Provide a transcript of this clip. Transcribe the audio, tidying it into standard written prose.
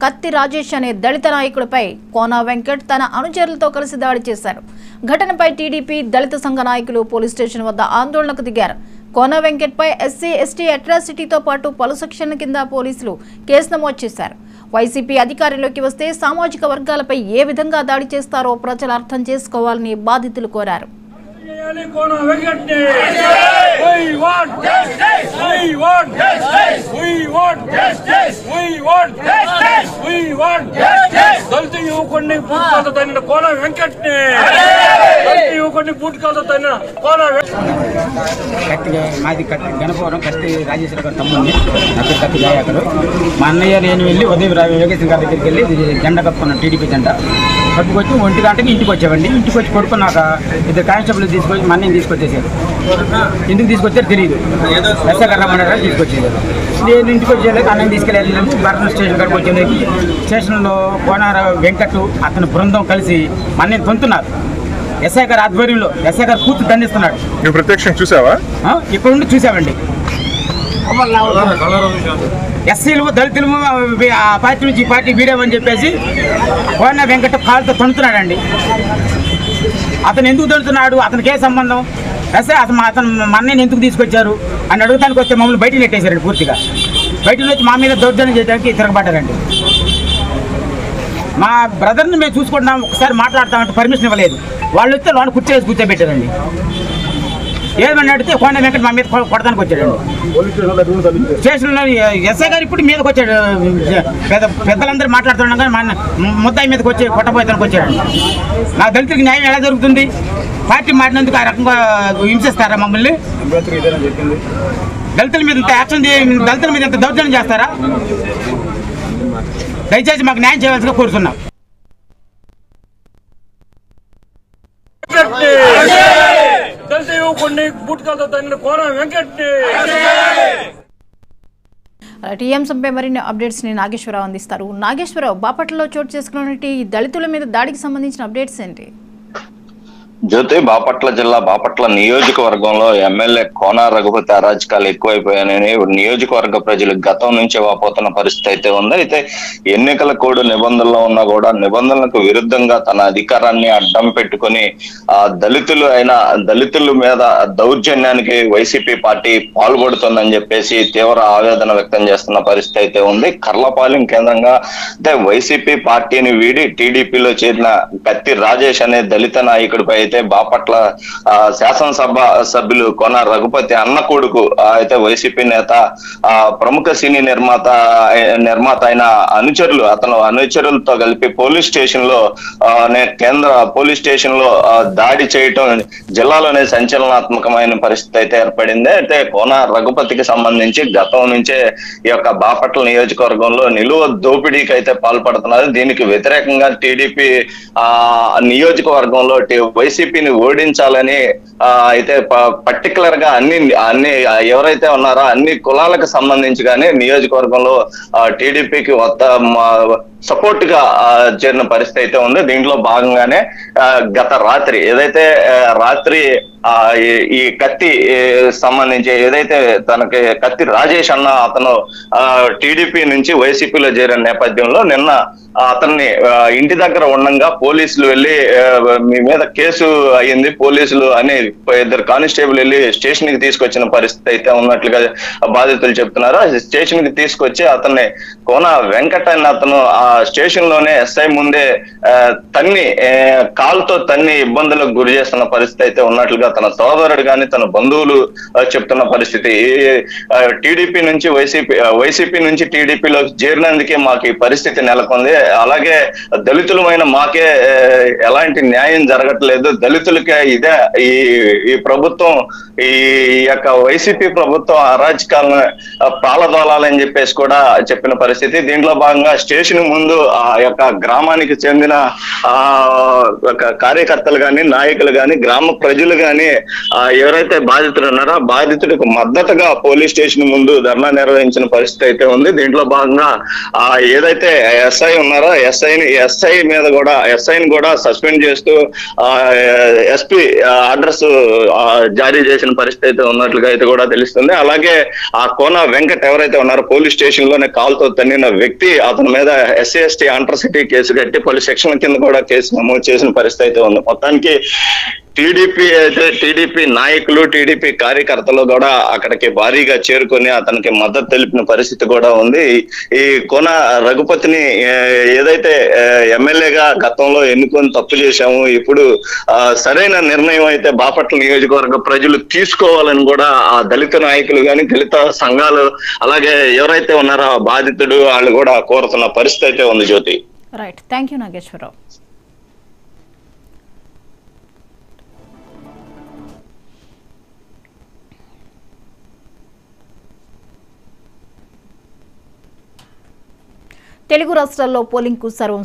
కత్తి రాజేష్ అనే దళిత నాయకుడిపై కోన వెంకట్ తన అనుచరులతో కలిసి దాడి చేశారు. ఘటనపై టీడీపీ దళిత సంఘ నాయకులు పోలీస్ స్టేషన్ వద్ద ఆందోళనకు దిగారు. కోన వెంకట్ పై ఎస్సీ ఎస్టీ అట్రాసిటీతో పాటు పలు సెక్షన్ల కింద పోలీసులు కేసు నమోదు చేశారు. వైసీపీ అధికారంలోకి వస్తే సామాజిక వర్గాలపై ఏ విధంగా దాడి చేస్తారో ప్రజలు అర్థం చేసుకోవాలని బాధితులు కోరారు. దళిత యువకుడిని పూర్తిగా తగిన కోన వెంకట్ని యువకుడిని పూర్తిగా తగిన కోన మాది గణపవరం కత్తి రాజేశ్వర గారు తమ్ముడిని నా పేరు కత్తి గాయకుడు. మా అన్నయ్య నేను వెళ్ళి ఉదయం యోగేశ్వర గారి దగ్గరికి వెళ్ళి జెండా కప్పుకున్నాను, టీడీపీ జెండా కప్పుకొచ్చి 1 గంటకి ఇంటికి వచ్చామండి. ఇంటికి వచ్చి పడుకున్నాక ఇద్దరు కానిస్టేబుల్ తీసుకొచ్చి మా అన్నయ్యని తీసుకొచ్చేసారు. ఎందుకు తీసుకొచ్చారు తెలియదు, ఎస్ఐ గారు రమ్మన్నారు తీసుకొచ్చేది. నేను ఇంటికి వచ్చేలాక అన్నయ్య తీసుకెళ్ళి భరతం స్టేషన్ కాడికి వచ్చేందుకు స్టేషన్లో కోన వెంకట్ అతని బృందం కలిసి మా అన్నయ్యని పొందుతున్నారు. ఎస్ఐ గారు ఆధ్వర్యంలో ఎస్ఐ గారు పూర్తి దండిస్తున్నాడు. నువ్వు ప్రత్యక్షం చూసావా? ఇక్కడ నుండి చూసామండి. ఎస్సీలు దళితులు ఆ పార్టీ నుంచి ఈ పార్టీ వీరేమని చెప్పేసి కోన వెంకట కాలుతో తొండుతున్నాడండి. అతను ఎందుకు తొడుతున్నాడు, అతనికి ఏ సంబంధం, ఎస్ఐ అతను మా అన్నయ్యని ఎందుకు తీసుకొచ్చారు అని అడుగుతానికి వస్తే మమ్మల్ని బయటకు నెట్టేశారండి. పూర్తిగా బయటకు వచ్చి మా మీద దౌర్జన్యం చేయడానికి తిరగబడ్డారండి. మా బ్రదర్ని మేము చూసుకుంటున్నాం, ఒకసారి మాట్లాడతామంటే పర్మిషన్ ఇవ్వలేదు. వాళ్ళు వస్తే లోన కూర్చోవేసి కూర్చోబెట్టారండి. ఏమని అడిగితే కోన వెంకట మా మీద కొడతానికి వచ్చాడండి. స్టేషన్లో ఎస్ఐ గారు ఇప్పుడు మీదకి వచ్చాడు. పెద్దలందరూ మాట్లాడుతున్నాం కానీ మా ముద్దాయి మీదకి వచ్చి కొట్టబోయడానికి వచ్చాడు. నా దళితుడికి న్యాయం ఎలా జరుగుతుంది? పార్టీ మారినందుకు ఆ రకంగా హింసిస్తారా మమ్మల్ని? దళితుల మీద ఇంత యాక్షన్, దళితుల మీద ఇంత దౌర్జన్యం చేస్తారా? దయచేసి మాకు న్యాయం చేయవలసిగా కోరుతున్నాం. దళిత యువకుడిని పూర్తిగా తగిన కోన వెంకట్ని. ఈ అంశంపై మరిన్ని అప్డేట్స్ ని నాగేశ్వరరావు అందిస్తారు. నాగేశ్వరరావు, బాపట్లలో చోటు చేసుకున్నటువంటి దళితుల మీద దాడికి సంబంధించిన అప్డేట్స్ ఏంటి? జ్యోతి, బాపట్ల జిల్లా బాపట్ల నియోజకవర్గంలో ఎమ్మెల్యే కోన రఘుపతి అరాజకాలు ఎక్కువైపోయాయని నియోజకవర్గ ప్రజలు గతం నుంచి వాపోతున్న పరిస్థితి అయితే ఉంది. అయితే ఎన్నికల కోడ్ నిబంధనలో ఉన్నా కూడా నిబంధనలకు విరుద్ధంగా తన అధికారాన్ని అడ్డం పెట్టుకుని దళితుల మీద దౌర్జన్యానికి వైసీపీ పార్టీ పాల్పడుతుందని చెప్పేసి తీవ్ర ఆవేదన వ్యక్తం చేస్తున్న పరిస్థితి అయితే ఉంది. కర్లపాలెం కేంద్రంగా అంటే వైసీపీ పార్టీని వీడి టీడీపీలో చేరిన కత్తి రాజేష్ అనే దళిత నాయకుడిపై బాపట్ల శాసనసభ సభ్యులు కోన రఘుపతి అన్న కొడుకు అయితే వైసీపీ నేత ప్రముఖ సినీ నిర్మాత అయిన అనుచరులతో కలిపి పోలీస్ స్టేషన్ లో కేంద్ర పోలీస్ స్టేషన్ లో దాడి చేయటం జిల్లాలోనే సంచలనాత్మకమైన పరిస్థితి అయితే ఏర్పడింది. అయితే కోన రఘుపతికి సంబంధించి గతం నుంచే ఈ యొక్క బాపట్ల నియోజకవర్గంలో నిలువ దోపిడీకి అయితే పాల్పడుతున్నారు. దీనికి వ్యతిరేకంగా టీడీపీ నియోజకవర్గంలో వైసీపీని ఓడించాలని అయితే పర్టికులర్ గా అన్ని ఎవరైతే ఉన్నారో అన్ని కులాలకు సంబంధించి కానీ నియోజకవర్గంలో టీడీపీకి సపోర్ట్ గా చేరిన పరిస్థితి అయితే ఉంది. దీంట్లో భాగంగానే గత రాత్రి ఈ కత్తి సంబంధించి ఏదైతే తనకి కత్తి రాజేష్ అన్న అతను టీడీపీ నుంచి వైసీపీలో చేరిన నేపథ్యంలో నిన్న అతన్ని ఇంటి దగ్గర ఉండగా పోలీసులు వెళ్ళి మీ మీద కేసు అయ్యింది, పోలీసులు అని 2 కానిస్టేబుల్ వెళ్ళి స్టేషన్ కి తీసుకొచ్చిన పరిస్థితి అయితే ఉన్నట్లుగా బాధితులు చెప్తున్నారు. స్టేషన్ కి తీసుకొచ్చి అతన్ని కోన వెంకట అని అతను ఆ స్టేషన్ లోనే ఎస్ఐ ముందే కాలుతో తన్ని ఇబ్బందులకు గురి చేస్తున్న పరిస్థితి అయితే ఉన్నట్లుగా తన సోదరుడు గాని తన బంధువులు చెప్తున్న పరిస్థితి. టీడీపీ నుంచి వైసీపీ నుంచి టీడీపీలోకి చేరినందుకే మాకు ఈ పరిస్థితి నెలకొంది. అలాగే దళితులమైన మాకే ఎలాంటి న్యాయం జరగట్లేదు, దళితులకే ఇదే ఈ ప్రభుత్వం ఈ యొక్క వైసీపీ ప్రభుత్వం అరాజకాలను పాలదోలాలని చెప్పేసి కూడా చెప్పిన పరిస్థితి. దీంట్లో భాగంగా స్టేషన్ ముందు ఆ యొక్క గ్రామానికి చెందిన కార్యకర్తలు గాని నాయకులు గాని గ్రామ ప్రజలు గాని ఎవరైతే బాధితులు ఉన్నారో బాధితుడికి మద్దతుగా పోలీస్ స్టేషన్ ముందు ధర్నా నిర్వహించిన పరిస్థితి అయితే ఉంది. దీంట్లో భాగంగా ఏదైతే ఎస్ఐ ఉన్నారో ఎస్ఐని కూడా సస్పెండ్ చేస్తూ ఎస్పీ ఆర్డర్స్ జారీ చేసిన పరిస్థితి అయితే ఉన్నట్లుగా అయితే కూడా తెలుస్తుంది. అలాగే ఆ కోన వెంకట్ ఎవరైతే ఉన్నారో పోలీస్ స్టేషన్ లోనే కాల్తో తన్నిన వ్యక్తి అతని మీద SC/ST అట్రాసిటీ కేసు కట్టి పలు సెక్షన్ల కింద కూడా కేసు నమోదు చేసిన పరిస్థితి అయితే ఉంది. మొత్తానికి టీడీపీ నాయకులు, టీడీపీ కార్యకర్తలు కూడా అక్కడికి భారీగా చేరుకొని అతనికి మద్దతు తెలిపిన పరిస్థితి కూడా ఉంది. ఈ కోన రఘుపతిని ఏదైతే ఎమ్మెల్యేగా గతంలో ఎన్నుకొని తప్పు చేశాము, ఇప్పుడు సరైన నిర్ణయం అయితే బాపట్ల నియోజకవర్గ ప్రజలు తీసుకోవాలని కూడా ఆ దళిత నాయకులు కానీ, దళిత సంఘాలు, అలాగే ఎవరైతే ఉన్నారో బాధితుడు వాళ్ళు కూడా కోరుతున్న పరిస్థితి అయితే ఉంది. Jyoti, right, thank you Nageswararao. Telugu రాష్ట్రాల్లో పోలింగ్ కు సర్వం